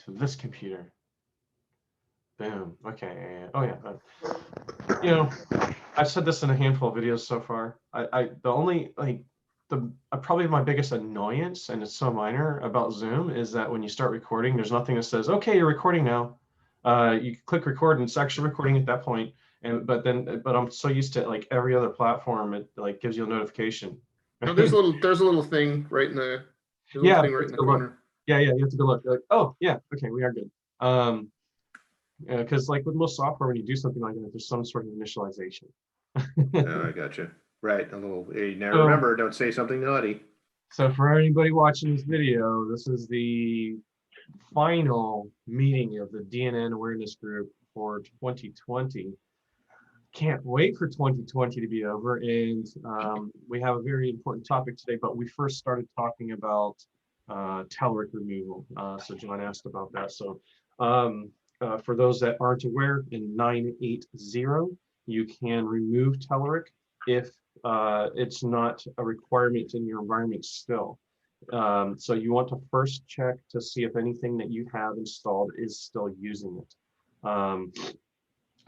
to this computer. Boom. Okay. Oh yeah. You know, I've said this in a handful of videos so far. The only probably my biggest annoyance, and it's so minor, about Zoom is that when you start recording, there's nothing that says, okay, you're recording now. You click record and it's actually recording at that point. But I'm so used to like every other platform, it like gives you a notification. No, there's a little thing right in the Yeah, thing right in the corner. Yeah, you have to go look. Like, oh yeah, okay, we are good. Because like with most software, when you do something like that, there's some sort of initialization. Oh, I gotcha. Right, a little. Now So, remember, don't say something naughty. so for anybody watching this video, this is the final meeting of the DNN awareness group for 2020. Can't wait for 2020 to be over, and we have a very important topic today. But we first started talking about Telerik removal. So John asked about that. So for those that aren't aware, in 980, you can remove Telerik if it's not a requirement in your environment still. So you want to first check to see if anything that you have installed is still using it.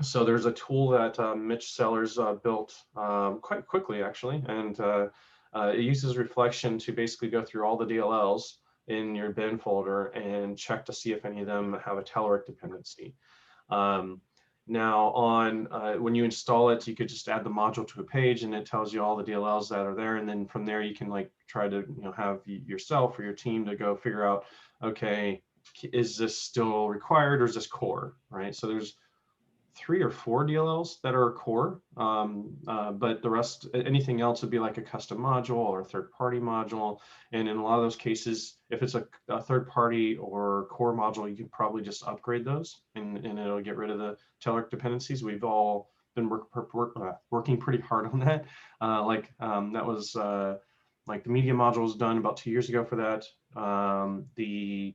So there's a tool that Mitch Sellers built quite quickly, actually, and it uses reflection to basically go through all the DLLs in your bin folder and check to see if any of them have a Telerik dependency. Now, when you install it, you could just add the module to a page, and it tells you all the DLLs that are there, and then from there you can like try to have yourself or your team to go figure out, okay, is this still required or is this core, right? So there's 3 or 4 DLLs that are core, but the rest, anything else would be like a custom module or a third-party module. And in a lot of those cases, if it's a third-party or core module, you can probably just upgrade those, and it'll get rid of the Telerik dependencies. We've all been working pretty hard on that. That was like the media module was done about 2 years ago for that. The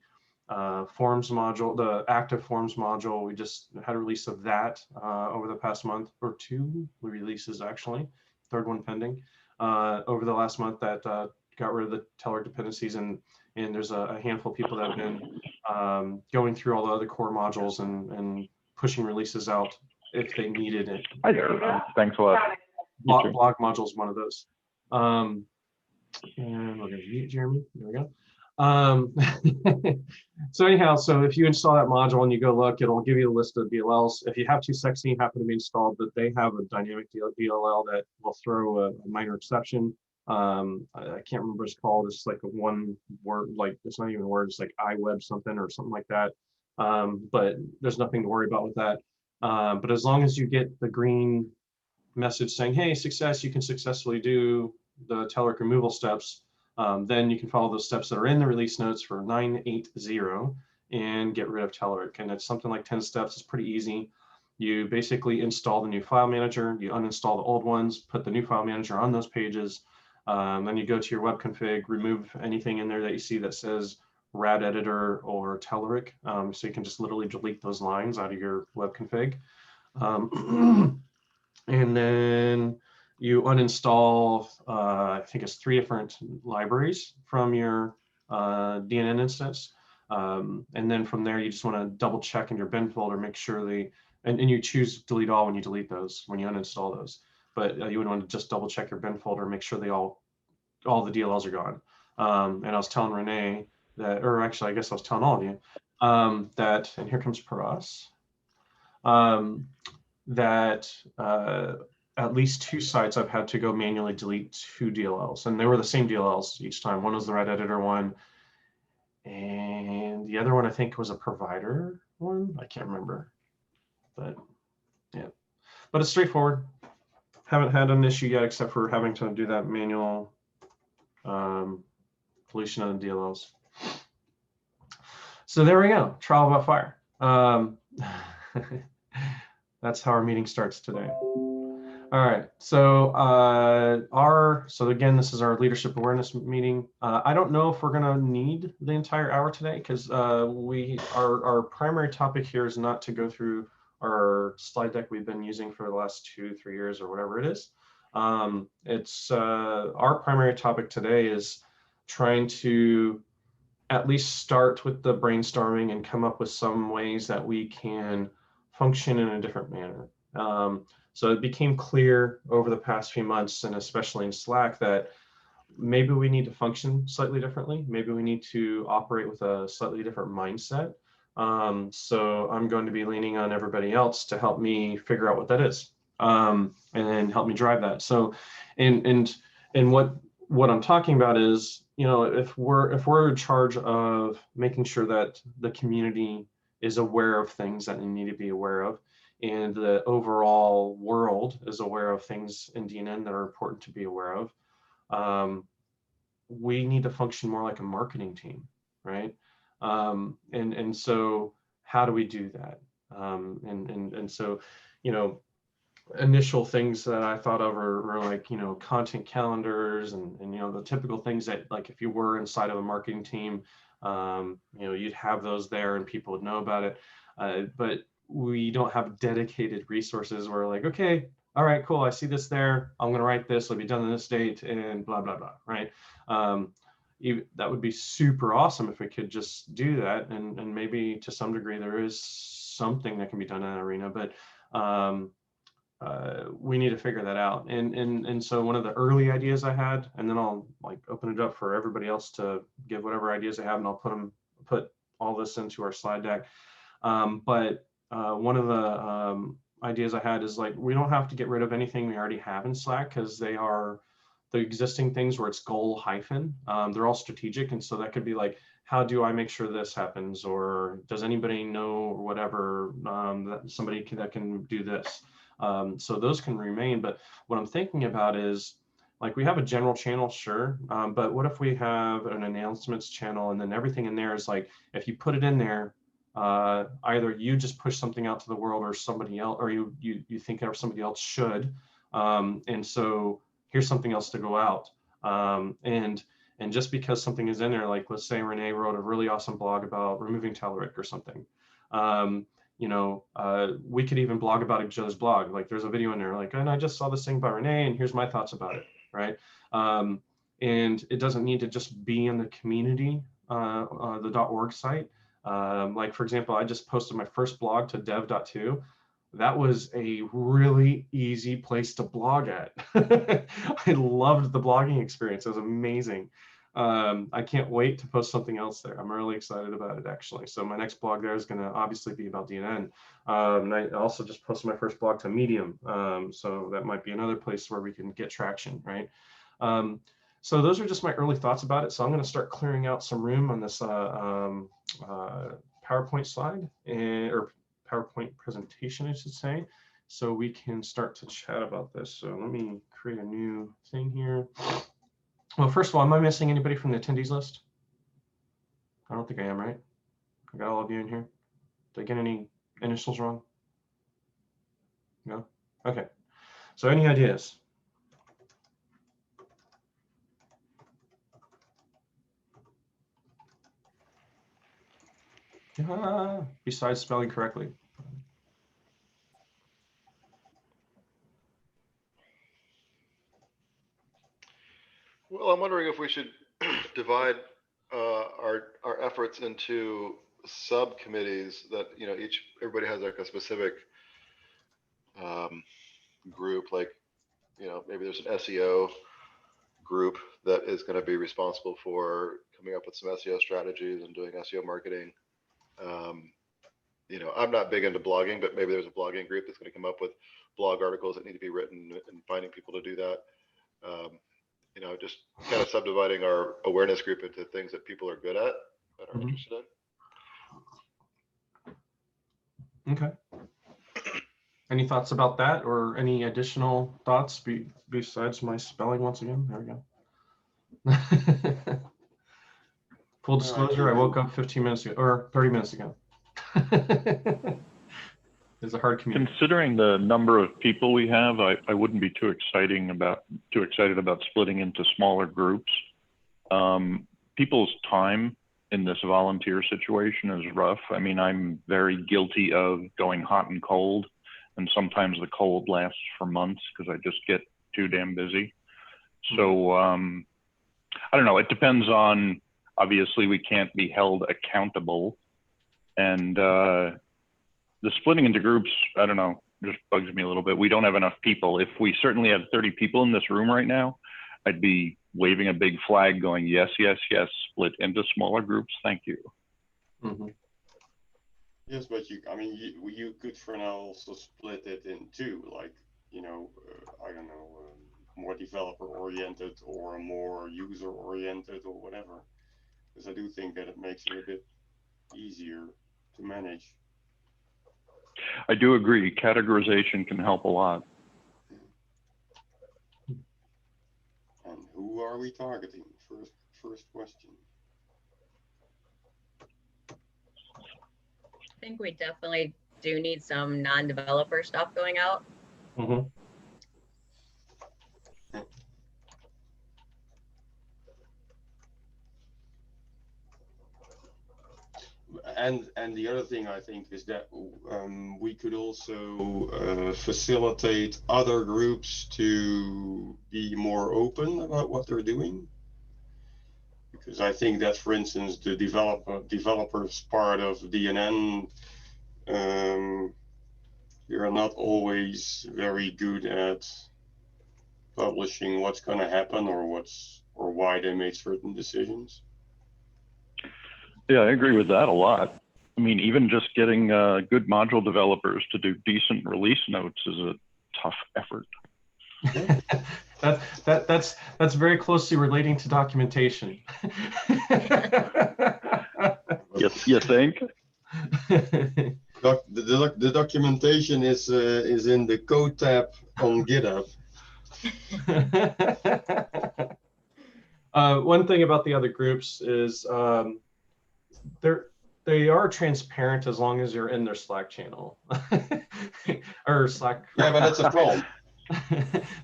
forms module, the active forms module, we just had a release of that over the past month, or 2 releases actually, 3rd one pending, over the last month that got rid of the Telerik dependencies, and there's a handful of people that have been going through all the other core modules and pushing releases out if they needed it. Hi there. Thanks a lot. Blog module is one of those. And we're going to mute Jeremy. There we go. So anyhow, so if you install that module and you go look, it'll give you a list of DLLs. If you have 216 happen to be installed, but they have a dynamic DLL that will throw a minor exception. I can't remember what it's called. It's like a one word, like it's not even a word. It's like iWeb something or something like that. But there's nothing to worry about with that. But as long as you get the green message saying, hey, success, you can successfully do the Telerik removal steps, then you can follow those steps that are in the release notes for 980 and get rid of Telerik. And it's something like 10 steps. It's pretty easy. You basically install the new file manager, you uninstall the old ones, put the new file manager on those pages. Then you go to your web config, remove anything in there that you see that says rad editor or Telerik. So you can just literally delete those lines out of your web config. And then you uninstall, I think it's 3 different libraries from your DNN instance. And then from there, you just want to double check in your bin folder, make sure and you choose delete all when you delete those, when you uninstall those. But you would want to just double check your bin folder, make sure all the DLLs are gone. And I was telling Renee that, or actually, I guess I was telling all of you that, and here comes Paras, that at least 2 sites I've had to go manually delete 2 DLLs, and they were the same DLLs each time. One was the rad editor one, and the other one I think was a provider one. I can't remember, but yeah. But it's straightforward. Haven't had an issue yet, except for having to do that manual deletion of the DLLs. So there we go. Trial by fire. That's how our meeting starts today. All right, so so again, this is our leadership awareness meeting. I don't know if we're gonna need the entire hour today, because our primary topic here is not to go through our slide deck we've been using for the last 2-3 years or whatever it is. It's our primary topic today is trying to at least start with the brainstorming and come up with some ways that we can function in a different manner. So it became clear over the past few months, and especially in Slack, that maybe we need to function slightly differently. Maybe we need to operate with a slightly different mindset. So I'm going to be leaning on everybody else to help me figure out what that is, and then help me drive that. So, and what I'm talking about is, if we're in charge of making sure that the community is aware of things that they need to be aware of, and the overall world is aware of things in DNN that are important to be aware of, we need to function more like a marketing team, right? And so how do we do that? And so, initial things that I thought of were like, content calendars and the typical things that, like, if you were inside of a marketing team, you'd have those there and people would know about it. But we don't have dedicated resources where, like, okay, all right, cool, I see this there, I'm going to write this, it'll be done on this date and blah, blah, blah, right? That would be super awesome if we could just do that. And maybe to some degree there is something that can be done in that arena, but we need to figure that out. And so one of the early ideas I had, and then I'll like open it up for everybody else to give whatever ideas they have, and I'll put all this into our slide deck. But one of the ideas I had is, like, we don't have to get rid of anything we already have in Slack, because they are the existing things where it's goal hyphen. They're all strategic. And so that could be like, how do I make sure this happens? Or does anybody know, or whatever, that somebody that can do this? So those can remain. But what I'm thinking about is, like, we have a general channel, sure. But what if we have an announcements channel, and then everything in there is like, if you put it in there, either you just push something out to the world, or somebody else, or you think of somebody else should. And so here's something else to go out. And just because something is in there, like, let's say Renee wrote a really awesome blog about removing Telerik or something. We could even blog about each other's blog. Like, there's a video in there, like, and I just saw this thing by Renee, and here's my thoughts about it, right? And it doesn't need to just be in the community, the .org site. Like, for example, I just posted my first blog to dev.to. That was a really easy place to blog at. I loved the blogging experience. It was amazing. I can't wait to post something else there. I'm really excited about it, actually. So my next blog there is going to obviously be about DNN. And I also just posted my first blog to Medium. So that might be another place where we can get traction, right? So those are just my early thoughts about it. So I'm going to start clearing out some room on this PowerPoint slide, or PowerPoint presentation, I should say, so we can start to chat about this. So let me create a new thing here. Well, first of all, am I missing anybody from the attendees list? I don't think I am, right? I got all of you in here. Did I get any initials wrong? No? Okay. So any ideas? Besides spelling correctly. Well, I'm wondering if we should divide our efforts into subcommittees that, everybody has like a specific group, like, maybe there's an SEO group that is going to be responsible for coming up with some SEO strategies and doing SEO marketing. I'm not big into blogging, but maybe there's a blogging group that's going to come up with blog articles that need to be written and finding people to do that. Just kind of subdividing our awareness group into things that people are good at, that are interested in. Okay. Any thoughts about that, or any additional thoughts besides my spelling once again? There we go. Full disclosure, I woke up 15 minutes ago, or 30 minutes ago. It's a hard commute. Considering the number of people we have, I wouldn't be too excited about splitting into smaller groups. People's time in this volunteer situation is rough. I mean, I'm very guilty of going hot and cold, and sometimes the cold lasts for months because I just get too damn busy. So I don't know. It depends on Obviously, we can't be held accountable. And the splitting into groups, I don't know, just bugs me a little bit. We don't have enough people. If we certainly had 30 people in this room right now, I'd be waving a big flag going, yes, yes, yes, split into smaller groups. Thank you. Mhm. Yes, but I mean, you could for now also split it in two, like, you know, I don't know, more developer oriented or more user oriented or whatever. Because I do think that it makes it a bit easier to manage. I do agree. Categorization can help a lot. And who are we targeting? First question. I think we definitely do need some non-developer stuff going out. Mhm. And the other thing I think is that we could also facilitate other groups to be more open about what they're doing. Because I think that, for instance, the developers part of DNN, you're not always very good at publishing what's going to happen or why they made certain decisions. Yeah, I agree with that a lot. I mean, even just getting good module developers to do decent release notes is a tough effort. That's very closely relating to documentation. Yes, you think? The documentation is in the code tab on GitHub. One thing about the other groups is they are transparent as long as you're in their Slack channel or Slack. Yeah, but that's a problem.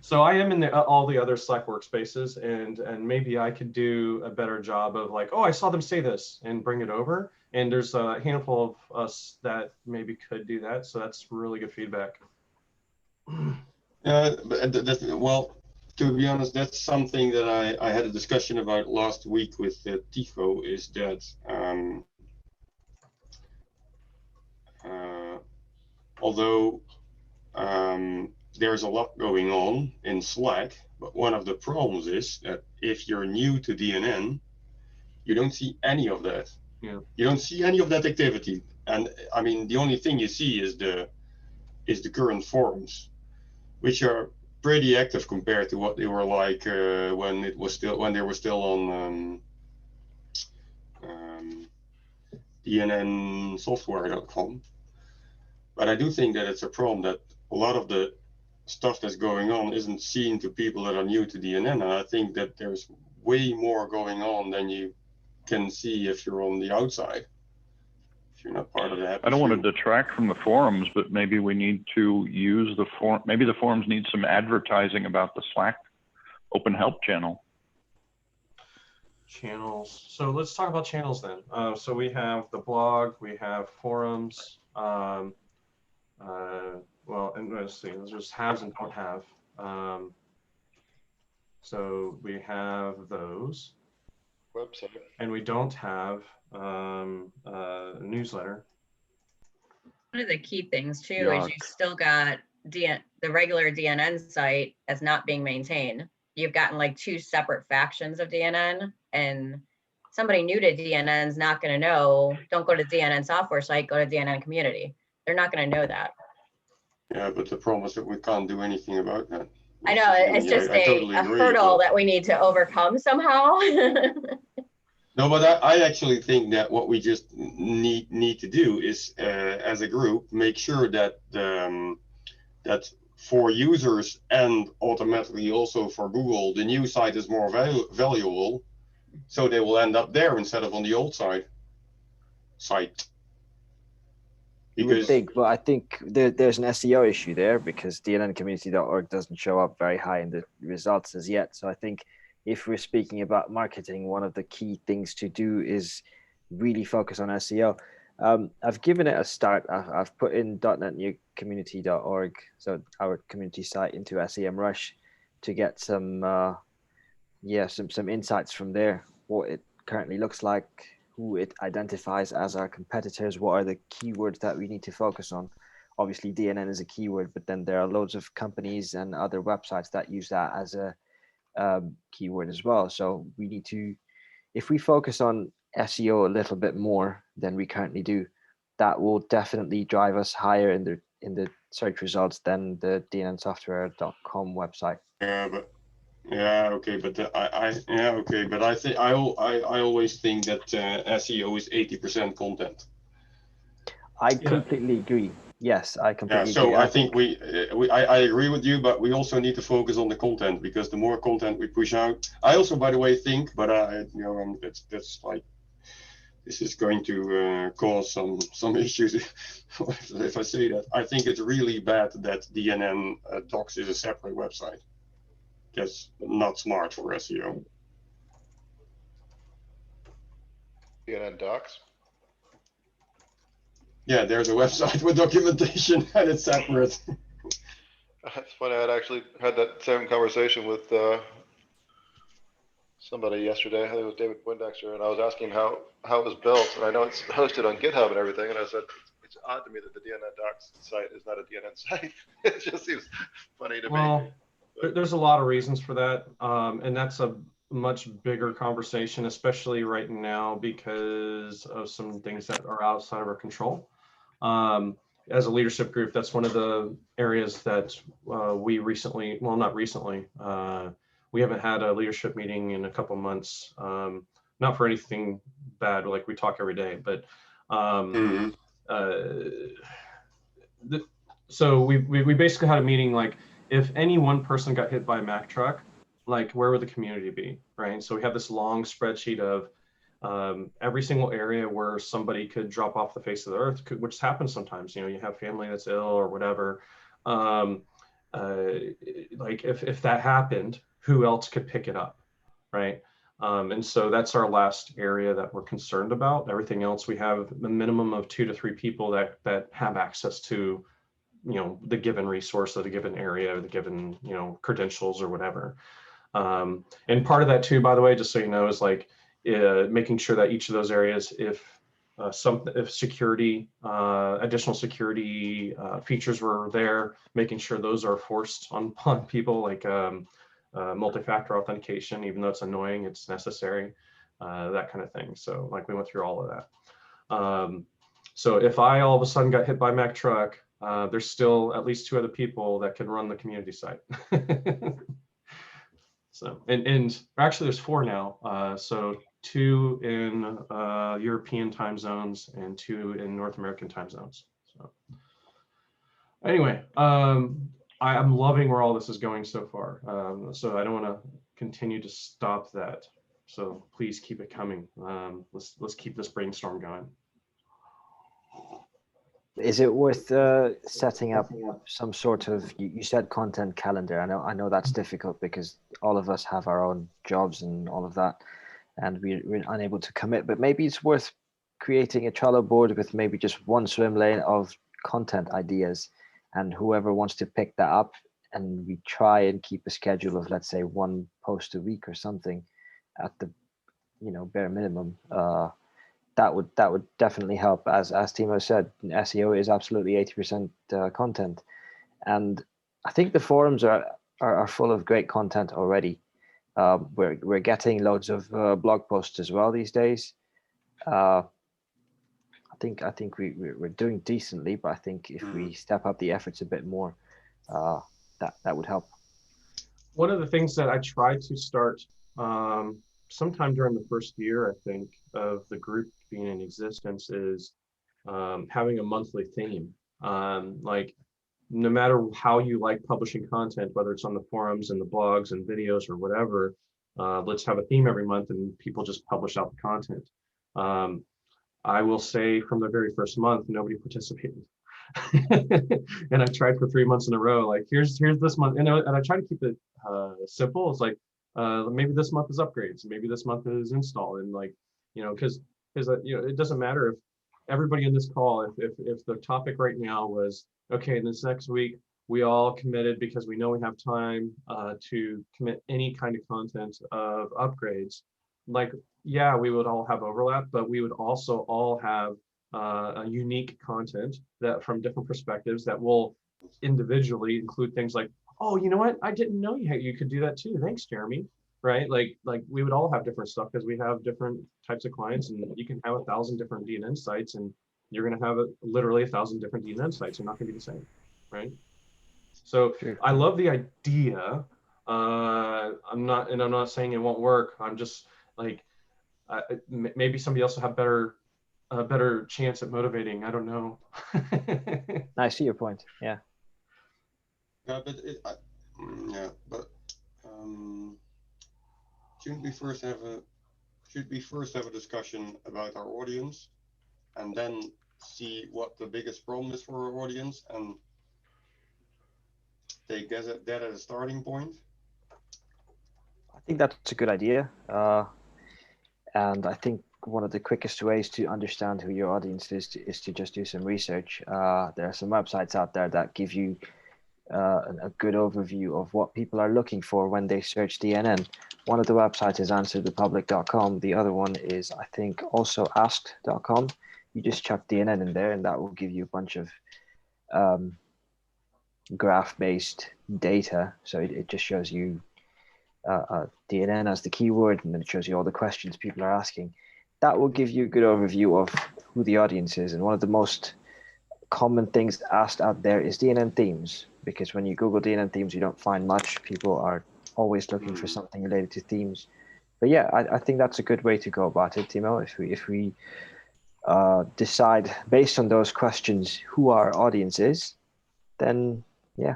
So I am in all the other Slack workspaces, and maybe I could do a better job of like, oh, I saw them say this and bring it over. And there's a handful of us that maybe could do that. So that's really good feedback. Well, to be honest, that's something that I had a discussion about last week with Tifo, is that although there's a lot going on in Slack, but one of the problems is that if you're new to DNN, you don't see any of that. Yeah. You don't see any of that activity. And I mean, the only thing you see is the current forums, which are pretty active compared to what they were like when they were still on DNNsoftware.com. But I do think that it's a problem that a lot of the stuff that's going on isn't seen to people that are new to DNN. And I think that there's way more going on than you can see if you're on the outside. If you're not part of that. I don't want to detract from the forums, but maybe we need to use the forum. Maybe the forums need some advertising about the Slack open help channel. Channels. So let's talk about channels then. So we have the blog, we have forums. Well, and let's see, there's haves and don't have. So we have those. Website. And we don't have a newsletter. One of the key things too is Yuck. you've still got the regular DNN site as not being maintained. You've gotten like two separate factions of DNN, and somebody new to DNN is not going to know, don't go to DNN software site, go to DNN community. They're not going to know that. Yeah, but the problem is that we can't do anything about that. I know, it's just I totally a agree, hurdle but- that we need to overcome somehow. No, but I actually think that what we just need to do is, as a group, make sure that that for users and automatically also for Google, the new site is more valuable, so they will end up there instead of on the old site. You would Because think, but I think there's an SEO issue there because DNNcommunity.org doesn't show up very high in the results as yet. So I think if we're speaking about marketing, one of the key things to do is really focus on SEO. I've given it a start. I've put in .NETnewcommunity.org, so our community site, into SEMrush to get some insights from there, what it currently looks like, who it identifies as our competitors, what are the keywords that we need to focus on. Obviously, DNN is a keyword, but then there are loads of companies and other websites that use that as a keyword as well. So we need to, if we focus on SEO a little bit more than we currently do, that will definitely drive us higher in the search results than the dnnsoftware.com website. Yeah, okay, but I think I always think that SEO is 80% content. I completely agree. Yes, I completely so agree. I think I agree with you, but we also need to focus on the content, because the more content we push out. I also, by the way, think, but that's like, this is going to cause some issues if I say that. I think it's really bad that DNN Docs is a separate website. That's not smart for SEO. DNN docs. Yeah, there's a website with documentation and it's separate. That's funny. I'd actually had that same conversation with somebody yesterday. I think it was David Poindexter, and I was asking how it was built. And I know it's hosted on GitHub and everything. And I said, it's odd to me that the DNN docs site is not a DNN site. It just seems funny to me. There's a lot of reasons for that, and that's a much bigger conversation, especially right now because of some things that are outside of our control. As a leadership group, that's one of the areas that we recently, well, not recently, we haven't had a leadership meeting in a couple months, not for anything bad, like we talk every day, but so we basically had a meeting, like, if any one person got hit by a Mack truck, like, where would the community be, right? So we have this long spreadsheet of every single area where somebody could drop off the face of the earth, which happens sometimes. You have family that's ill or whatever. Like, if that happened, who else could pick it up, right? And so that's our last area that we're concerned about. Everything else, we have a minimum of 2 to 3 people that have access to the given resource of the given area, or the given credentials or whatever. And part of that too, by the way, just so you know, is like making sure that each of those areas, if security, additional security features were there, making sure those are forced on people, like multi-factor authentication. Even though it's annoying, it's necessary, that kind of thing. So like, we went through all of that. So if I all of a sudden got hit by a Mack truck, there's still at least 2 other people that can run the community site. So, and actually there's 4 now. So 2 in European time zones and 2 in North American time zones. So anyway, I'm loving where all this is going so far. So I don't want to continue to stop that. So please keep it coming. Let's keep this brainstorm going. Is it worth setting up some sort of, you said content calendar. I know that's difficult because all of us have our own jobs and all of that, and we're unable to commit, but maybe it's worth creating a Trello board with maybe just one swim lane of content ideas, and whoever wants to pick that up, and we try and keep a schedule of, let's say, 1 post a week or something at the bare minimum. That would definitely help. As Timo said, SEO is absolutely 80% content, and I think the forums are full of great content already. We're getting loads of blog posts as well these days. I think we're doing decently, but I think if we step up the efforts a bit more, that would help. One of the things that I tried to start sometime during the first year, I think, of the group being in existence is having a monthly theme. Like, no matter how you like publishing content, whether it's on the forums and the blogs and videos or whatever, let's have a theme every month and people just publish out the content. I will say from the very first month, nobody participated. And I tried for 3 months in a row, like, here's this month, and I try to keep it simple. It's like, maybe this month is upgrades, maybe this month is install, and like, because it doesn't matter if everybody in this call, if the topic right now was, okay, this next week we all committed, because we know we have time to commit any kind of content of upgrades, like, yeah, we would all have overlap, but we would also all have a unique content that from different perspectives that will individually include things like, oh, you know what? I didn't know you could do that too. Thanks, Jeremy. Right? Like we would all have different stuff because we have different types of clients, and you can have 1,000 different DNN sites, and you're going to have literally 1,000 different DNN sites. They're not going to be the same, right? So Sure. I love the idea. I'm not saying it won't work. I'm just like, maybe somebody else will have a better chance at motivating. I don't know. I see your point. Yeah. Yeah, but yeah, but shouldn't we first have a discussion about our audience, and then see what the biggest problem is for our audience, and take that as a starting point? I think that's a good idea. And I think one of the quickest ways to understand who your audience is to just do some research. There are some websites out there that give you a good overview of what people are looking for when they search DNN. One of the websites is answerthepublic.com. The other one is, I think, also asked.com. You just chuck DNN in there, and that will give you a bunch of graph-based data. So it just shows you DNN as the keyword, and then it shows you all the questions people are asking. That will give you a good overview of who the audience is. And one of the most common things asked out there is DNN themes, because when you Google DNN themes, you don't find much. People are always looking for something related to themes. But yeah, I think that's a good way to go about it, Timo. If we decide based on those questions who our audience is, then yeah.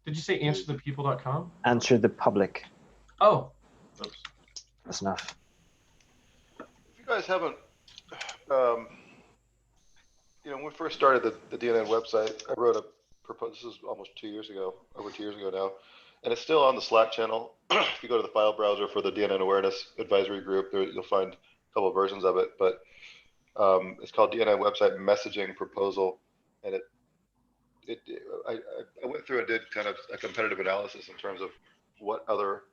Did you say answerthepeople.com? Answer the public. Oh, oops. That's enough. If you guys haven't, when we first started the DNN website, I wrote a proposal. This is almost 2 years ago, over 2 years ago now, and it's still on the Slack channel. If you go to the file browser for the DNN Awareness Advisory Group, you'll find a couple of versions of it, but it's called DNN Website Messaging Proposal, and I went through and did kind of a competitive analysis in terms of what other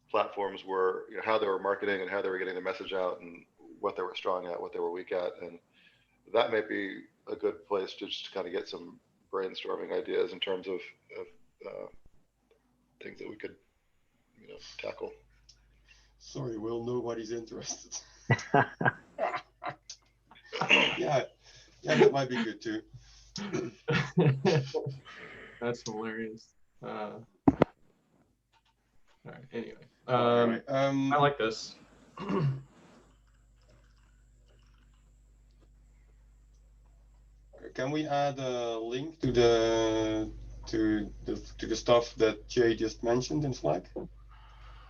platforms were, how they were marketing and how they were getting the message out, and what they were strong at, what they were weak at, and that may be a good place to just kind of get some brainstorming ideas in terms of things that we could, tackle. Sorry, Will, nobody's interested. Yeah, that might be good too. That's hilarious. All right. Anyway, Anyway, I like this. Can we add a link to the stuff that Jay just mentioned in Slack?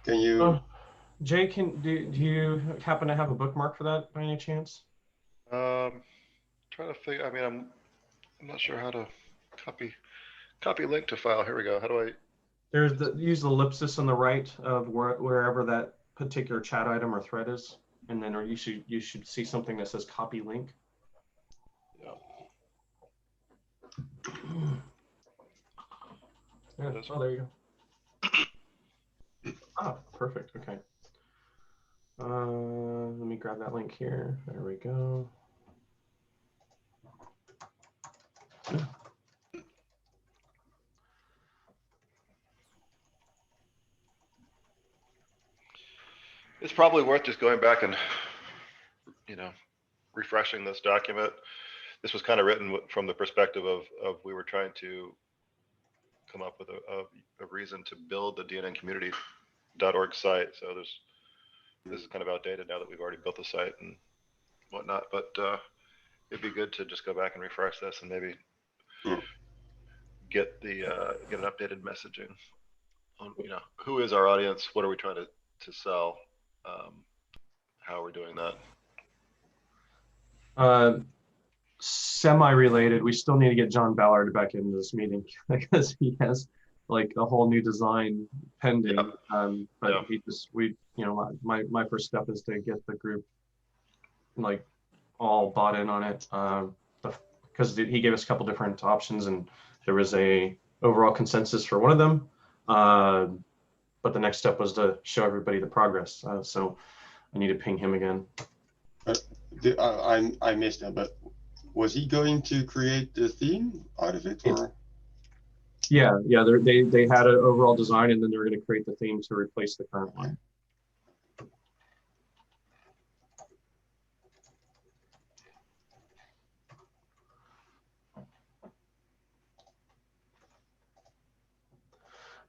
Can you? Jay, do you happen to have a bookmark for that by any chance? Trying to think. I mean, I'm not sure how to copy link to file. Here we go. How do I? Use the ellipsis on the right of wherever that particular chat item or thread is, and then you should see something that says copy link. Yeah. Yeah. Oh, there you go. Ah, perfect. Okay. Let me grab that link here. There we go. It's probably worth just going back and, refreshing this document. This was kind of written from the perspective of we were trying to come up with a reason to build the DNNcommunity.org site. So this is kind of outdated now that we've already built the site and whatnot, but it'd be good to just go back and refresh this and maybe get an updated messaging on, who is our audience? What are we trying to sell? How are we doing that? Semi-related, we still need to get John Ballard back into this meeting because he has like a whole new design pending. Yep. But yep. My first step is to get the group like all bought in on it, because he gave us a couple different options and there was a overall consensus for one of them. But the next step was to show everybody the progress. So I need to ping him again. I missed that, but was he going to create the theme out of it, or? Yeah, they had an overall design, and then they're going to create the theme to replace the current one.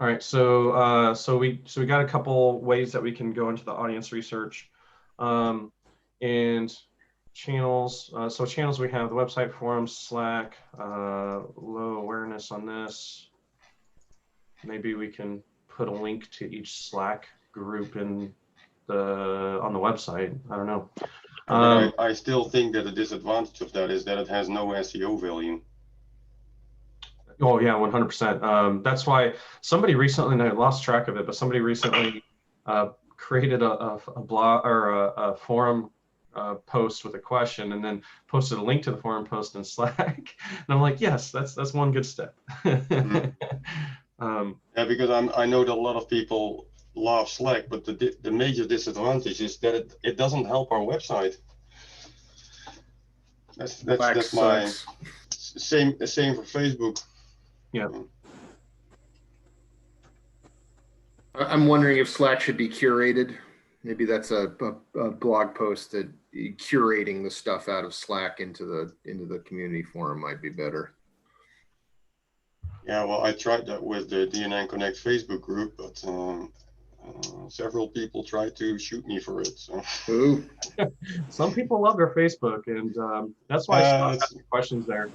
All right, so we got a couple ways that we can go into the audience research, and channels. So channels, we have the website, forums, Slack, low awareness on this. Maybe we can put a link to each Slack group on the website. I don't know. I still think that the disadvantage of that is that it has no SEO value. Oh yeah, 100%. That's why somebody recently, and I lost track of it, but somebody recently created a blog or a forum post with a question, and then posted a link to the forum post in Slack. And I'm like, yes, that's one good step. Yeah, because I know that a lot of people love Slack, but the major disadvantage is that it doesn't help our website. That's my same for Facebook. Yeah. I'm wondering if Slack should be curated. Maybe that's a blog post that curating the stuff out of Slack into the community forum might be better. Yeah, well, I tried that with the DNN Connect Facebook group, but several people tried to shoot me for it. So. Ooh. Some people love their Facebook, and that's why I stopped asking questions there.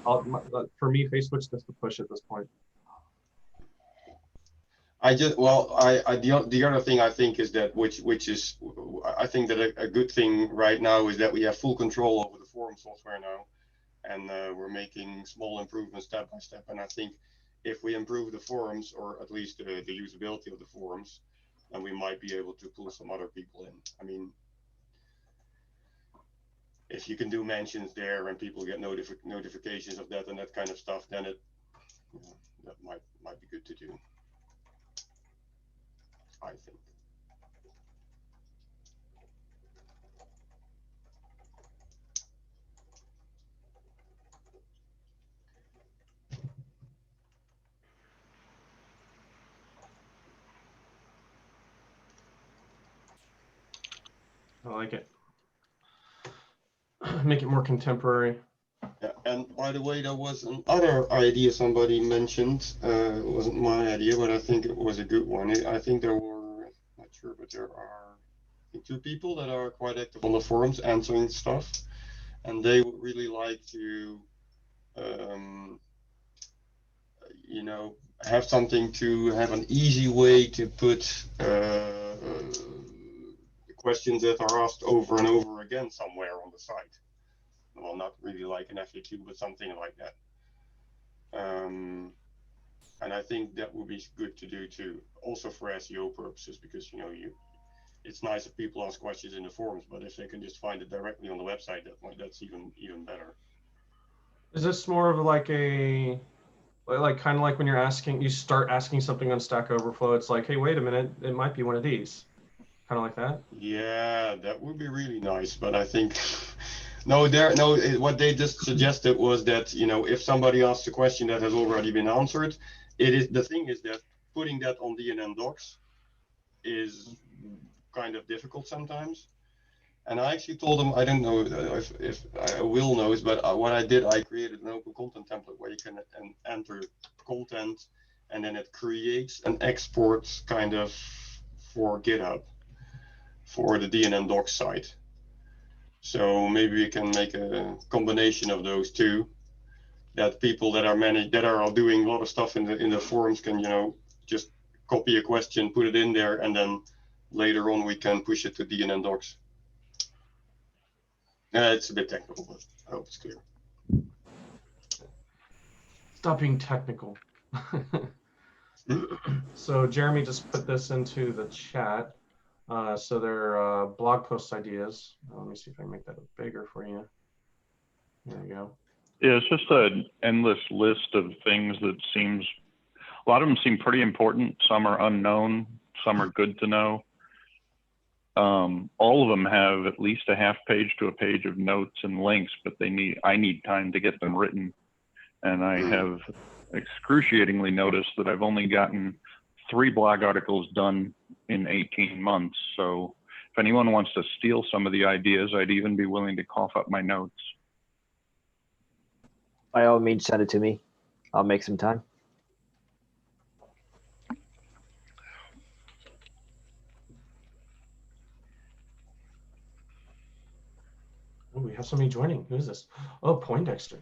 For me, Facebook's just a push at this point. The other thing I think is that which is I think that a good thing right now is that we have full control over the forum software now, and we're making small improvements step by step. And I think if we improve the forums, or at least the usability of the forums, then we might be able to pull some other people in. I mean, if you can do mentions there and people get notifications of that and that kind of stuff, then that might be good to do, I think. I like it. Make it more contemporary. Yeah, and by the way, there was another idea somebody mentioned. It wasn't my idea, but I think it was a good one. I think there were, not sure, but there are I think 2 people that are quite active on the forums answering stuff, and they would really like to, you know, have something to have an easy way to put questions that are asked over and over again somewhere on the site. Well, not really like an FAQ, but something like that. And I think that would be good to do too, also for SEO purposes, because it's nice if people ask questions in the forums, but if they can just find it directly on the website, that's even better. Is this more of like kind of like when you start asking something on Stack Overflow, it's like, hey, wait a minute, it might be one of these, kind of like that? Yeah, that would be really nice, but I think what they just suggested was that if somebody asks a question that has already been answered, the thing is that putting that on DNN docs is kind of difficult sometimes. And I actually told them, I don't know if Will knows, but what I did, I created an open content template where you can enter content, and then it creates an export kind of for GitHub for the DNN docs site. So maybe we can make a combination of those two, that people that are doing a lot of stuff in the forums can just copy a question, put it in there, and then later on we can push it to DNN docs. It's a bit technical, but I hope it's clear. Stop being technical. So Jeremy just put this into the chat. So they're blog post ideas. Let me see if I can make that bigger for you. There you go. Yeah, it's just an endless list of things that a lot of them seem pretty important. Some are unknown, some are good to know. All of them have at least a half page to a page of notes and links, but I need time to get them written. And I have excruciatingly noticed that I've only gotten 3 blog articles done in 18 months. So if anyone wants to steal some of the ideas, I'd even be willing to cough up my notes. By all means, send it to me. I'll make some time. Oh, we have somebody joining. Who is this? Oh, Poindexter.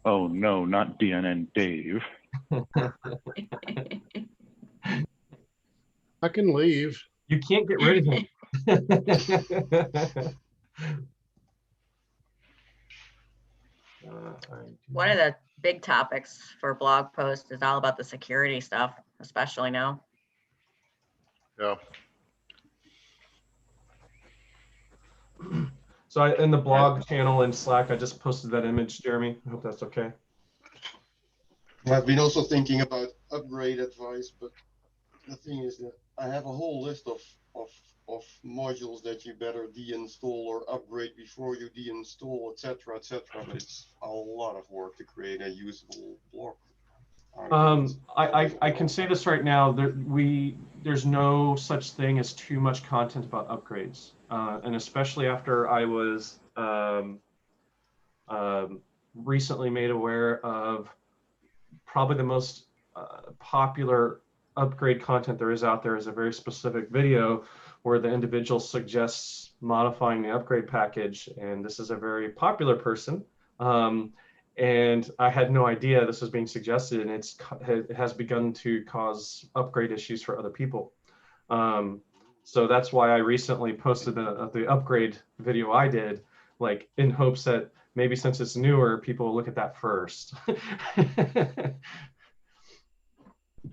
Oh no, not DNN Dave. I can leave. You can't get rid of him. One of the big topics for blog posts is all about the security stuff, especially now. Yeah. So in the blog channel in Slack, I just posted that image, Jeremy. I hope that's okay. I've been also thinking about upgrade advice, but the thing is that I have a whole list of modules that you better deinstall or upgrade before you deinstall, etc., etc. But it's a lot of work to create a usable blog. I can say this right now. There's no such thing as too much content about upgrades, and especially after I was recently made aware of probably the most popular upgrade content there is out there is a very specific video where the individual suggests modifying the upgrade package, and this is a very popular person. And I had no idea this was being suggested, and it has begun to cause upgrade issues for other people. So that's why I recently posted the upgrade video I did, like in hopes that maybe since it's newer, people will look at that first.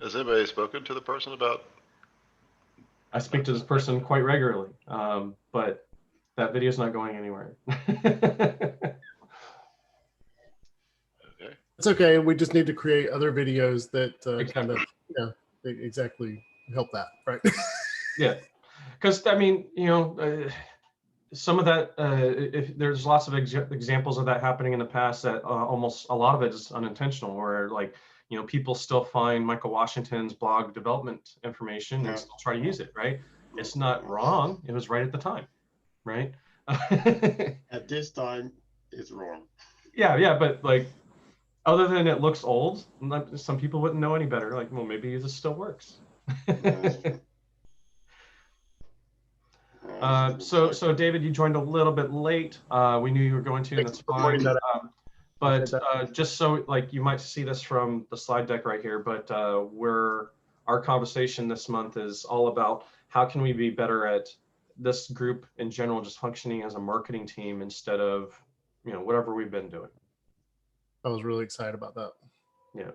Has anybody spoken to the person about? I speak to this person quite regularly, but that video is not going anywhere. Okay. It's okay. We just need to create other videos that kind Exactly. of, exactly help that, right? Yeah, because I mean, some of that, if there's lots of examples of that happening in the past, that almost a lot of it is unintentional, where like, people still find Michael Washington's blog development information and still try to use it, right? It's not wrong. It was right at the time, right? At this time, it's wrong. Yeah, but like, other than it looks old, some people wouldn't know any better. Like, well, maybe this still works. So David, you joined a little bit late. We knew you were going to, and that's fine. But just so like you might see this from the slide deck right here, but our conversation this month is all about how can we be better at this group in general, just functioning as a marketing team instead of whatever we've been doing. I was really excited about that. Yeah.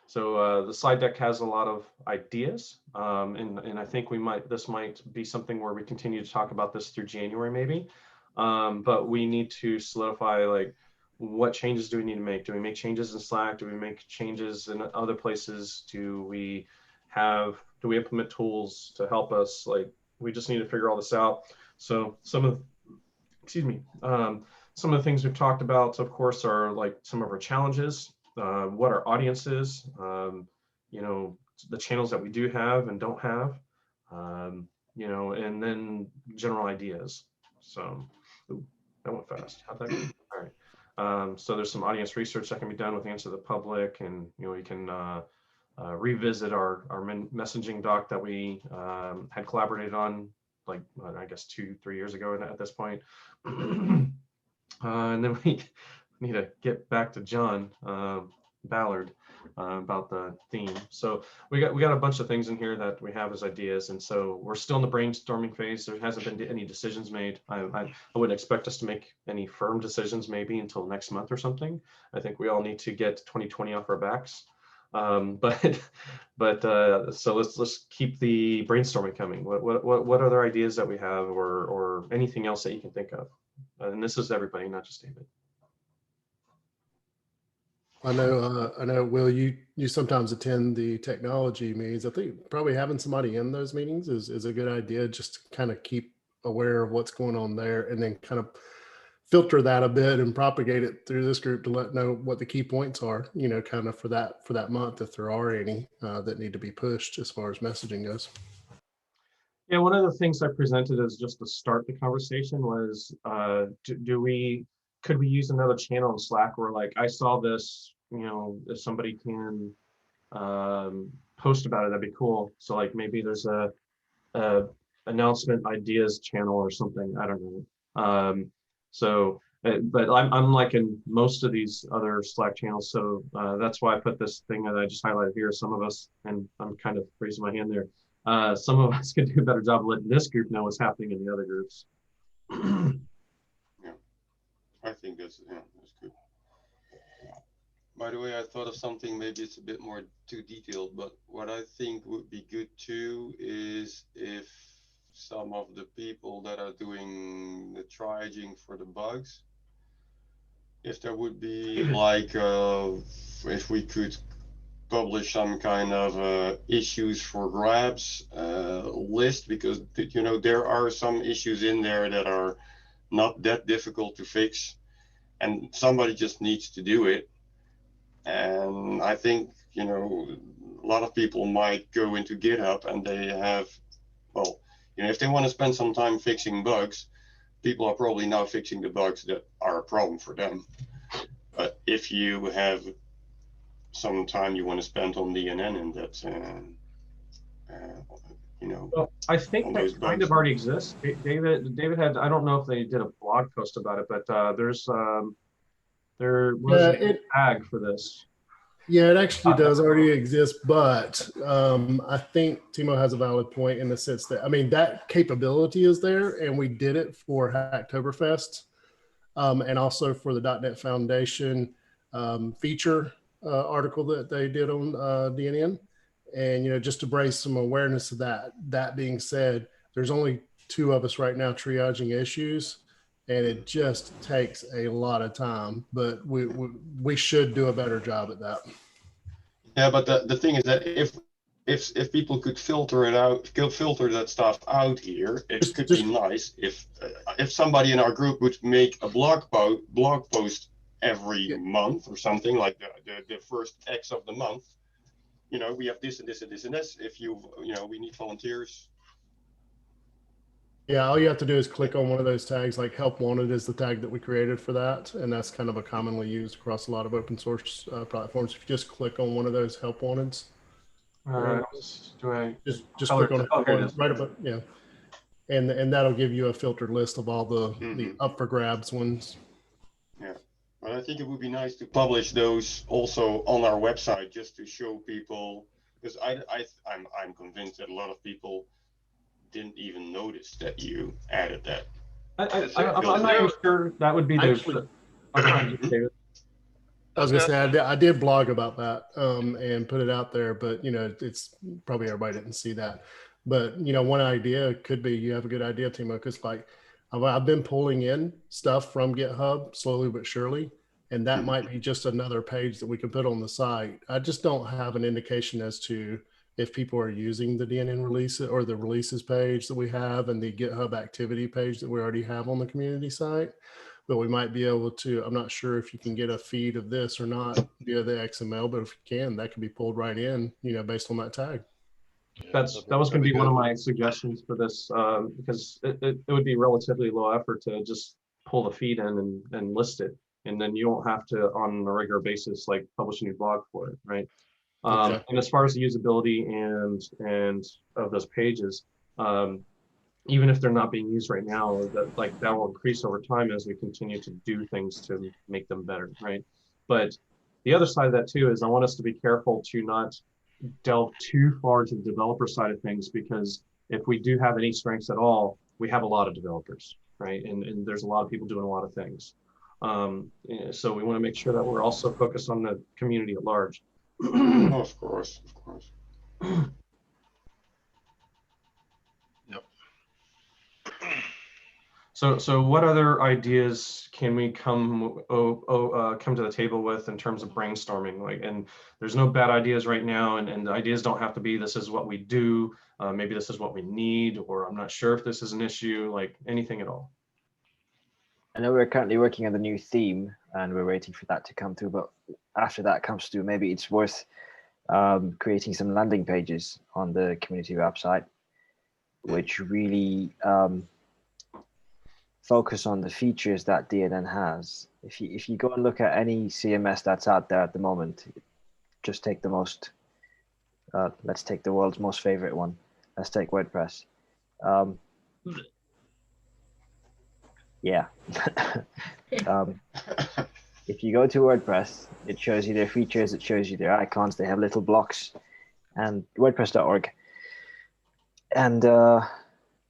So the slide deck has a lot of ideas, and I think this might be something where we continue to talk about this through January maybe, but we need to solidify like what changes do we need to make? Do we make changes in Slack? Do we make changes in other places? Do we implement tools to help us? Like, we just need to figure all this out. So some of the things we've talked about, of course, are like some of our challenges, what our audience is, the channels that we do have and don't have, and then general ideas. So, that went fast. How'd that go? All right. So there's some audience research that can be done with Answer the Public, and we can revisit our messaging doc that we had collaborated on, like I guess 2-3 years ago at this point. And then we need to get back to John Ballard about the theme. So we got a bunch of things in here that we have as ideas, and so we're still in the brainstorming phase. There hasn't been any decisions made. I wouldn't expect us to make any firm decisions maybe until next month or something. I think we all need to get 2020 off our backs. So let's keep the brainstorming coming. What other ideas that we have, or anything else that you can think of? And this is everybody, not just David. I know, Will, you sometimes attend the technology meetings. I think probably having somebody in those meetings is a good idea, just to kind of keep aware of what's going on there, and then kind of filter that a bit and propagate it through this group to let know what the key points are, kind of for that month, if there are any that need to be pushed as far as messaging goes. Yeah, one of the things I presented as just to start the conversation was, could we use another channel in Slack where, like, I saw this, if somebody can post about it, that'd be cool. So like maybe there's a announcement ideas channel or something. I don't know. But I'm like in most of these other Slack channels, so that's why I put this thing that I just highlighted here. Some of us, and I'm kind of raising my hand there, some of us could do a better job of letting this group know what's happening in the other groups. Yeah, I think that's good. By the way, I thought of something, maybe it's a bit more too detailed, but what I think would be good too is if some of the people that are doing the triaging for the bugs, if there would be like, if we could publish some kind of issues for grabs list, because there are some issues in there that are not that difficult to fix, and somebody just needs to do it. And I think a lot of people might go into GitHub and they have, well, if they want to spend some time fixing bugs, people are probably now fixing the bugs that are a problem for them. But if you have some time you want to spend on DNN, and that's Well, I think that kind of already exists. David had, I don't know if they did a blog post about it, but there was a tag for this. Yeah, it actually does already exist, but I think Timo has a valid point in the sense that, that capability is there, and we did it for Hacktoberfest and also for the .NET Foundation feature article that they did on DNN. And, just to raise some awareness of that. That being said, there's only 2 of us right now triaging issues, and it just takes a lot of time, but we should do a better job at that. Yeah, but the thing is that if people could filter that stuff out here, it could be nice if somebody in our group would make a blog post every month or something, like the first X of the month. We have this and this and this and this. If we need volunteers. Yeah, all you have to do is click on one of those tags, like help wanted is the tag that we created for that. And that's kind of a commonly used across a lot of open source platforms. If you just click on one of those help wanteds. Just click on it right above, yeah. And that'll give you a filtered list of all the up for grabs ones. Yeah, but I think it would be nice to publish those also on our website, just to show people, because I'm convinced that a lot of people didn't even notice that you added that. I'm not even sure that would be the. David. I was gonna say I did blog about that and put it out there, but it's probably everybody didn't see that. But one idea could be, you have a good idea, Timo, because like I've been pulling in stuff from GitHub slowly but surely, and that might be just another page that we can put on the site. I just don't have an indication as to if people are using the DNN release or the releases page that we have and the GitHub activity page that we already have on the community site. But we might be able to, I'm not sure if you can get a feed of this or not via the XML, but if you can, that can be pulled right in, based on that tag. That was going to be one of my suggestions for this, because it would be relatively low effort to just pull the feed in and list it. And then you don't have to, on a regular basis, like publish a new blog for it, right? Exactly. And as far as the usability and of those pages, even if they're not being used right now, that will increase over time as we continue to do things to make them better, right? But the other side of that too is I want us to be careful to not delve too far to the developer side of things, because if we do have any strengths at all, we have a lot of developers, right? And there's a lot of people doing a lot of things. So we want to make sure that we're also focused on the community at large. Of course. Yep. So what other ideas can we come to the table with in terms of brainstorming? Like, and there's no bad ideas right now, and the ideas don't have to be this is what we do. Maybe this is what we need, or I'm not sure if this is an issue. Like anything at all. I know we're currently working on the new theme, and we're waiting for that to come through. But after that comes through, maybe it's worth creating some landing pages on the community website, which really focus on the features that DNN has. If you go and look at any CMS that's out there at the moment, just take the most, let's take the world's most favorite one. Let's take WordPress. Yeah. If you go to WordPress, it shows you their features, it shows you their icons, they have little blocks, and WordPress.org. And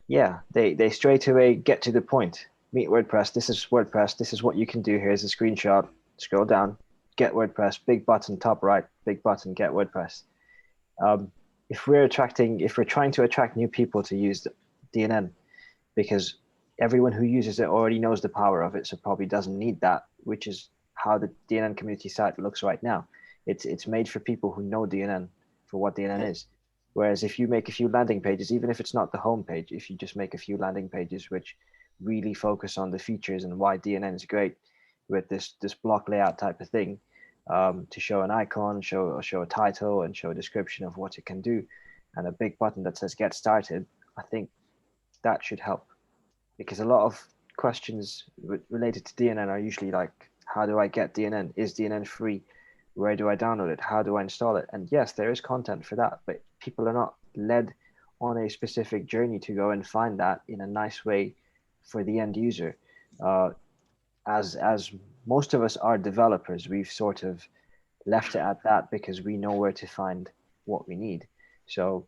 yeah, they straight away get to the point. Meet WordPress, this is WordPress, this is what you can do. Here's a screenshot, scroll down, get WordPress, big button, top right, big button, get WordPress. If we're trying to attract new people to use DNN, because everyone who uses it already knows the power of it, so probably doesn't need that, which is how the DNN community site looks right now. It's made for people who know DNN for what DNN is. Whereas if you make a few landing pages, even if it's not the home page, if you just make a few landing pages which really focus on the features and why DNN is great with this block layout type of thing, to show an icon, show a title, and show a description of what it can do, and a big button that says get started, I think that should help. Because a lot of questions related to DNN are usually like, how do I get DNN? Is DNN free? Where do I download it? How do I install it? And yes, there is content for that, but people are not led on a specific journey to go and find that in a nice way for the end user. As most of us are developers, we've sort of left it at that because we know where to find what we need. So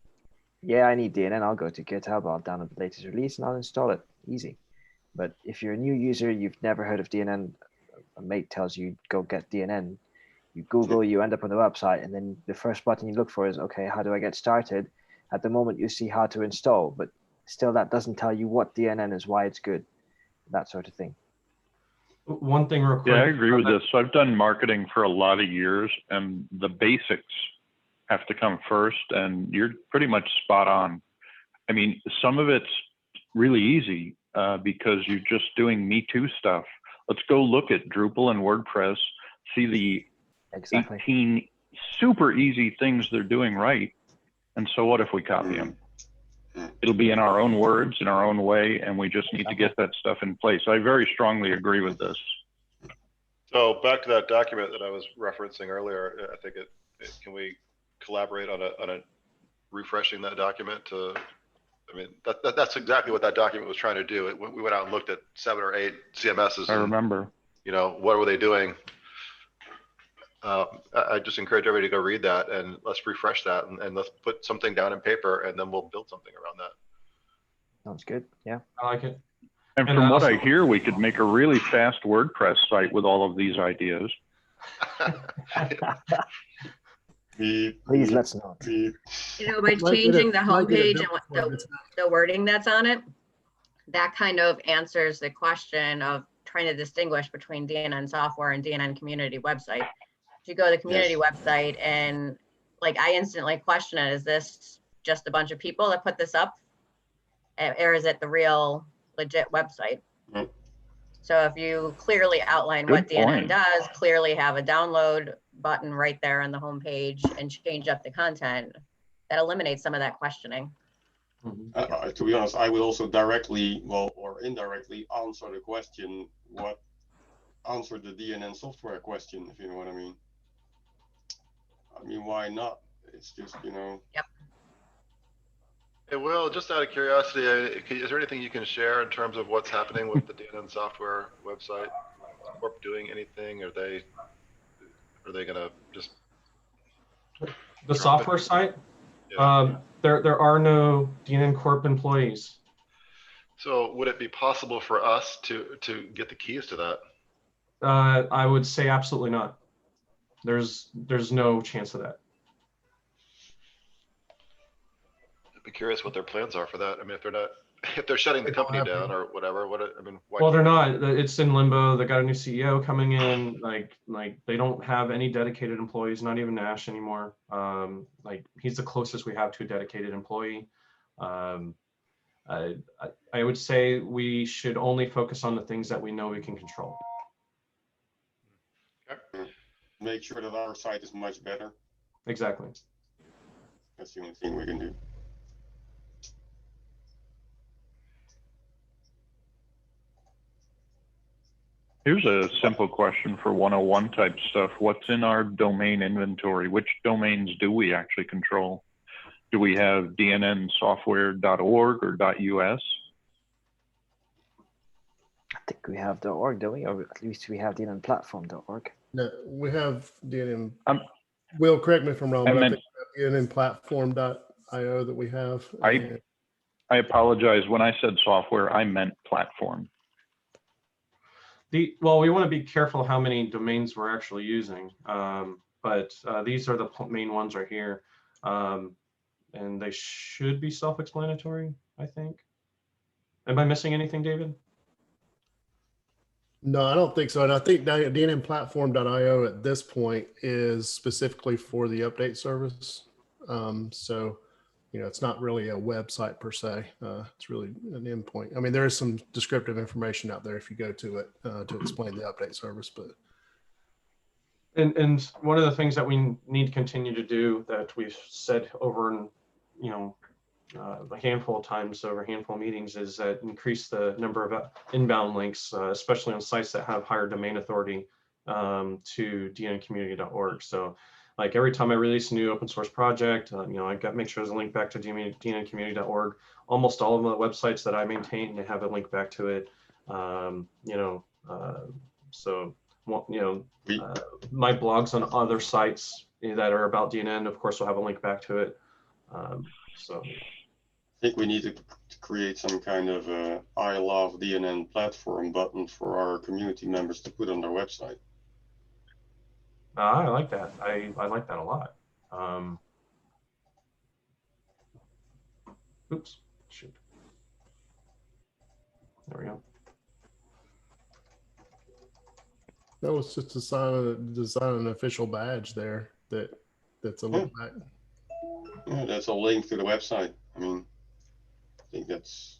yeah, I need DNN. I'll go to GitHub, I'll download the latest release and I'll install it. Easy. But if you're a new user, you've never heard of DNN, a mate tells you go get DNN, you Google, you end up on the website, and then the first button you look for is, okay, how do I get started? At the moment you see how to install, but still that doesn't tell you what DNN is, why it's good, that sort of thing. One thing real quick. Yeah, I agree with this. I've done marketing for a lot of years, and the basics have to come first, and you're pretty much spot on. I mean, some of it's really easy because you're just doing Me Too stuff. Let's go look at Drupal and WordPress, see the 18 super easy things they're doing right. And so what if we copy them? It'll be in our own words, in our own way, and we just need to get that stuff in place. I very strongly agree with this. So back to that document that I was referencing earlier, I think can we collaborate on a refreshing that document to, I mean, that's exactly what that document was trying to do. We went out and looked at 7 or 8 CMSs. I remember. You know, what were they doing? I just encourage everybody to go read that, and let's refresh that, and let's put something down in paper, and then we'll build something around that. Sounds good. Yeah. I like it. And from what I hear, we could make a really fast WordPress site with all of these ideas. Please let's not. You know, by changing the homepage and what the wording that's on it, that kind of answers the question of trying to distinguish between DNN software and DNN community website. If you go to the community website and like, I instantly question it, is this just a bunch of people that put this up? Or is it the real legit website? So if you clearly outline what DNN does, clearly have a download button right there on the homepage and change up the content, that eliminates some of that questioning. To be honest, I would also directly, well, or indirectly answer the question, answer the DNN software question, if you know what I mean. I mean, why not? It's just, you know. Yep. Hey, Will, just out of curiosity, is there anything you can share in terms of what's happening with the DNN software website? Is Corp doing anything? Are they gonna just The software site? Yeah. There are no DNN Corp employees. So would it be possible for us to get the keys to that? I would say absolutely not. There's no chance of that. I'd be curious what their plans are for that. I mean, if they're not, if they're shutting the They don't company have down to. or whatever, I mean, why Well, they're can't- not. It's in limbo. They got a new CEO coming in. Like they don't have any dedicated employees. Not even Nash anymore. Like he's the closest we have to a dedicated employee. Um, I would say we should only focus on the things that we know we can control. Make sure that our site is much better. Exactly. That's the only thing we can do. Here's a simple question for 101 type stuff. What's in our domain inventory? Which domains do we actually control? Do we have dnnsoftware.org or .us? I think we have .org, don't we? Or at least we have DNNplatform.org. No, we have DNN. Um, Will, correct me if I'm wrong, I but I meant- think we have DNNplatform.io that we have. and- I apologize. When I said software, I meant platform. Well, we want to be careful how many domains we're actually using, but these are the main ones right here, and they should be self-explanatory, I think. Am I missing anything, David? No, I don't think so. And I think DNNplatform.io at this point is specifically for the update service. So, it's not really a website per se. It's really an endpoint. I mean, there is some descriptive information out there if you go to it to explain the update service, but. And one of the things that we need to continue to do that we've said over and a handful of times over a handful of meetings is that increase the number of inbound links, especially on sites that have higher domain authority to dnncommunity.org. So like every time I release a new open source project, I got to make sure there's a link back to dnncommunity.org. Almost all of the websites that I maintain, they have a link back to it. My blogs on other sites that are about DNN, of course, will have a link back to it. I think we need to create some kind of I love DNN platform button for our community members to put on their website. I like that. I like that a lot. Oops, shoot. There we go. No, it's just design an official badge there that's a look back. Yeah, that's a link to the website. I mean, I think that's.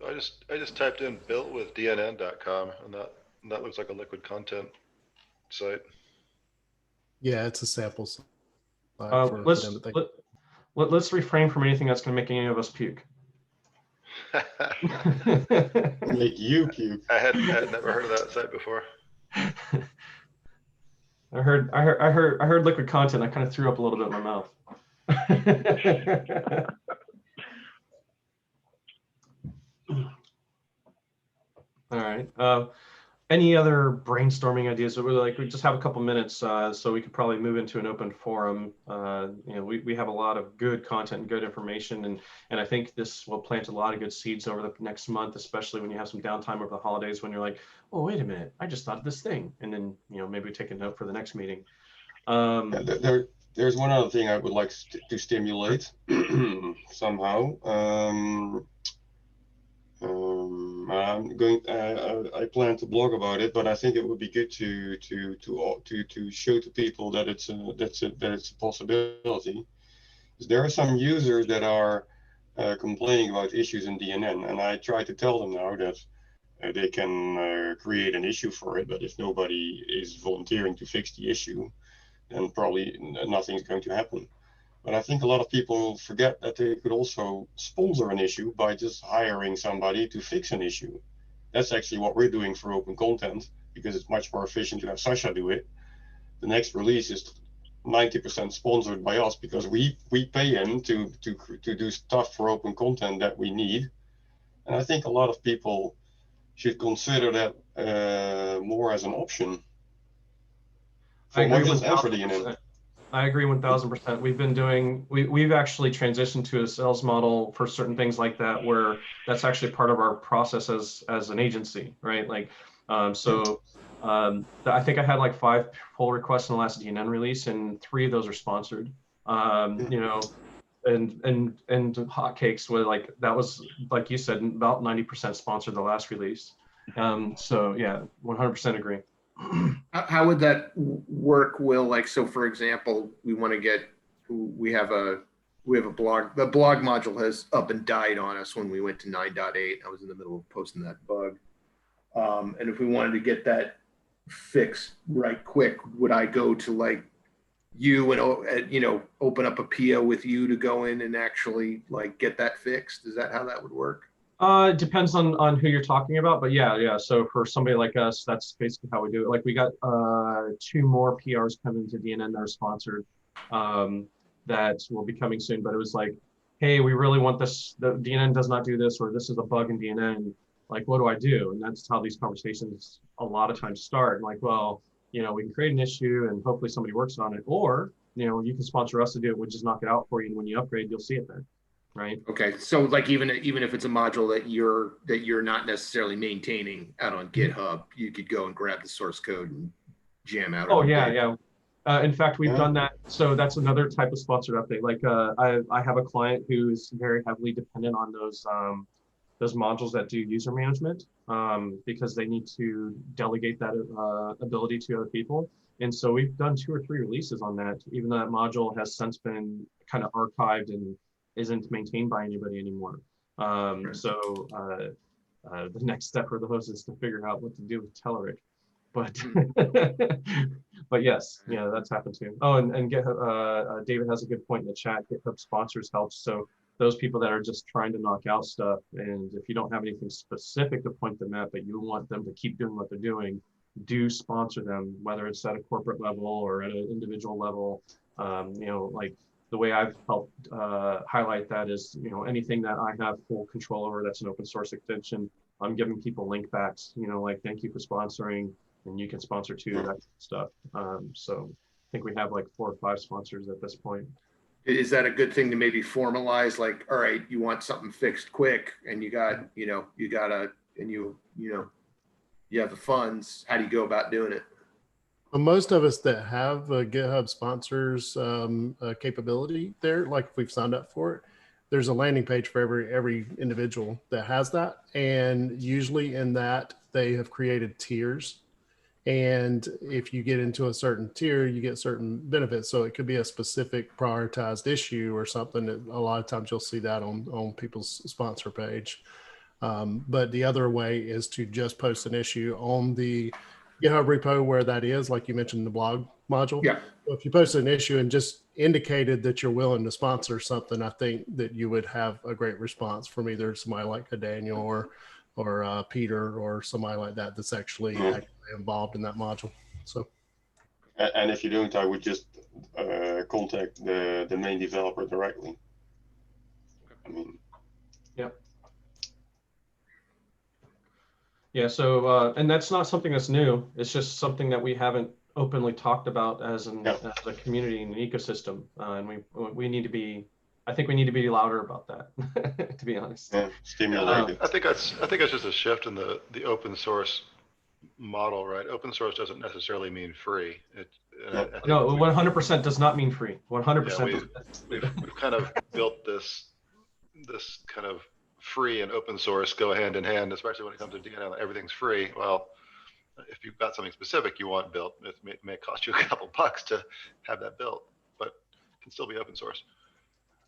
I just typed in built with DNN.com and that looks like a liquid content site. Yeah, it's a sample site for Let's them. let's refrain from anything that's going to make any of us puke. Make you puke. I had never heard of that site before. I heard liquid content. I kind of threw up a little bit in my mouth. All right. Any other brainstorming ideas? We just have a couple minutes, so we could probably move into an open forum. We have a lot of good content and good information, and I think this will plant a lot of good seeds over the next month, especially when you have some downtime over the holidays when you're like, oh, wait a minute, I just thought of this thing, and then maybe take a note for the next meeting. There's one other thing I would like to stimulate somehow. I plan to blog about it, but I think it would be good to show to people that it's a possibility. There are some users that are complaining about issues in DNN, and I try to tell them now that they can create an issue for it, but if nobody is volunteering to fix the issue, then probably nothing's going to happen. But I think a lot of people forget that they could also sponsor an issue by just hiring somebody to fix an issue. That's actually what we're doing for open content, because it's much more efficient to have Sasha do it. The next release is 90% sponsored by us because we pay him to do stuff for open content that we need. And I think a lot of people should consider that more as an option. I agree with 1000%. I agree 1000%. We've actually transitioned to a sales model for certain things like that, where that's actually part of our process as an agency, right? I think I had like 5 pull requests in the last DNN release, and 3 of those are sponsored. and hotcakes were like, that was, like you said, about 90% sponsored the last release. So yeah, 100% agree. How would that work, Will? Like, so for example, we want to get, we have a blog, the blog module has up and died on us when we went to 9.8. I was in the middle of posting that bug. And if we wanted to get that fixed right quick, would I go to like you and, you know, open up a PO with you to go in and actually like get that fixed? Is that how that would work? It depends on who you're talking about, but yeah. So for somebody like us, that's basically how we do it. Like we got 2 more PRs coming to DNN that are sponsored that will be coming soon. But it was like, hey, we really want this. The DNN does not do this, or this is a bug in DNN. Like, what do I do? And that's how these conversations a lot of times start. Like, well, you know, we can create an issue and hopefully somebody works on it, or you know, you can sponsor us to do it. We'll just knock it out for you, and when you upgrade, you'll see it there. Right. Okay. So like even if it's a module that you're not necessarily maintaining out on GitHub, you could go and grab the source code and jam out. Oh yeah. In fact, we've done that. So that's another type of sponsored update. Like I have a client who's very heavily dependent on those modules that do user management because they need to delegate that ability to other people. And so we've done 2 or 3 releases on that, even though that module has since been kind of archived and isn't maintained by anybody anymore. So the next step for those is to figure out what to do with Telerik. But but yes, yeah, that's happened too. Oh, and GitHub, David has a good point in the chat. GitHub sponsors helps. So those people that are just trying to knock out stuff, and if you don't have anything specific to point them at, but you want them to keep doing what they're doing, do sponsor them, whether it's at a corporate level or at an individual level. You know, like the way I've helped highlight that is, you know, anything that I have full control over that's an open source extension, I'm giving people link backs, you know, like, thank you for sponsoring, and you can sponsor too, that kind of stuff. So I think we have like 4 or 5 sponsors at this point. Is that a good thing to maybe formalize? Like, all right, you want something fixed quick, and you have the funds. How do you go about doing it? Well, most of us that have GitHub sponsors capability there, like if we've signed up for it, there's a landing page for every individual that has that. And usually in that, they have created tiers. And if you get into a certain tier, you get certain benefits. So it could be a specific prioritized issue or something that a lot of times you'll see that on people's sponsor page. But the other way is to just post an issue on the GitHub repo where that is, like you mentioned, the blog module. Yeah. So if you posted an issue and just indicated that you're willing to sponsor something, I think that you would have a great response from either somebody like a Daniel or Peter or somebody like that that's actually involved in that module. So, and if you don't, I would just contact the main developer directly. I mean, yeah. So and that's not something that's new. It's just something that we haven't openly talked about as a community and an ecosystem, and we need to be. I think we need to be louder about that, to be honest. yeah, stimulate I think that's just a shift in the open source model, right? Open source doesn't necessarily mean free. No, 100% does not mean free. 100%. We've kind of built this kind of free and open source go hand in hand, especially when it comes to DNN. Everything's free. Well, if you've got something specific you want built, it may cost you a couple bucks to have that built, but it can still be open source.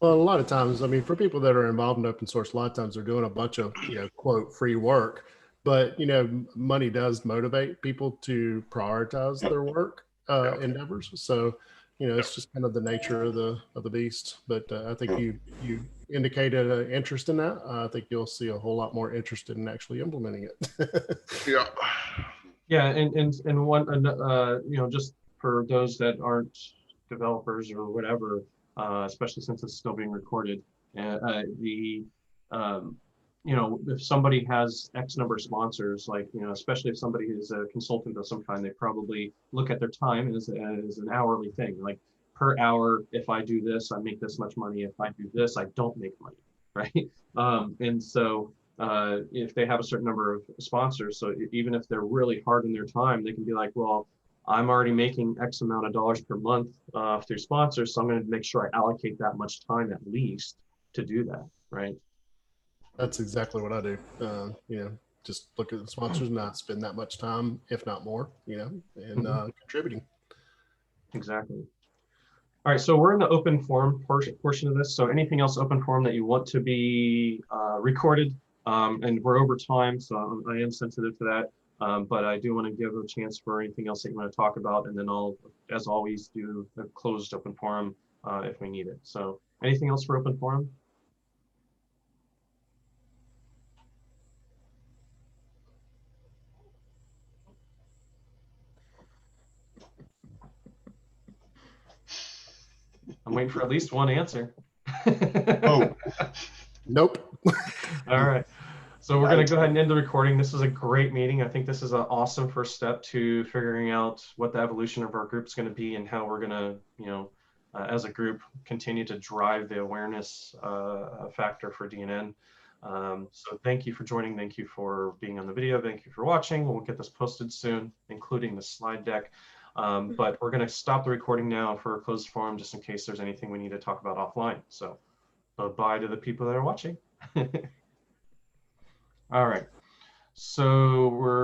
well, a lot of times, I mean, for people that are involved in open source, a lot of times they're doing a bunch of, quote, free work. But, money does motivate people to prioritize their work endeavors. So, it's just kind of the nature of the beast. But I think you indicated an interest in that. I think you'll see a whole lot more interest in actually implementing it. Yeah. Yeah, and one, just for those that aren't developers or whatever, especially since it's still being recorded, if somebody has X number of sponsors, like, especially if somebody is a consultant of some kind, they probably look at their time as an hourly thing. Like, per hour, if I do this, I make this much money. If I do this, I don't make money, right? And so if they have a certain number of sponsors, so even if they're really hard in their time, they can be like, well, I'm already making X amount of dollars per month through sponsors, so I'm going to make sure I allocate that much time at least to do that, right? That's exactly what I do. You know, just look at the sponsors, not spend that much time, if not more, you know, and contributing. Exactly. All right, so we're in the open forum portion of this. So anything else open forum that you want to be recorded, and we're over time, so I am sensitive to that. But I do want to give a chance for anything else that you want to talk about, and then I'll, as always, do a closed open forum if we need it. So anything else for open forum? I'm waiting for at least one answer. Oh. Nope. All right. So we're going to go ahead and end the recording. This is a great meeting. I think this is an awesome first step to figuring out what the evolution of our group is going to be and how we're going to, you know, as a group, continue to drive the awareness factor for DNN. So thank you for joining. Thank you for being on the video. Thank you for watching. We'll get this posted soon, including the slide deck. But we're going to stop the recording now for a closed forum, just in case there's anything we need to talk about offline. So bye to the people that are watching. All right. So we're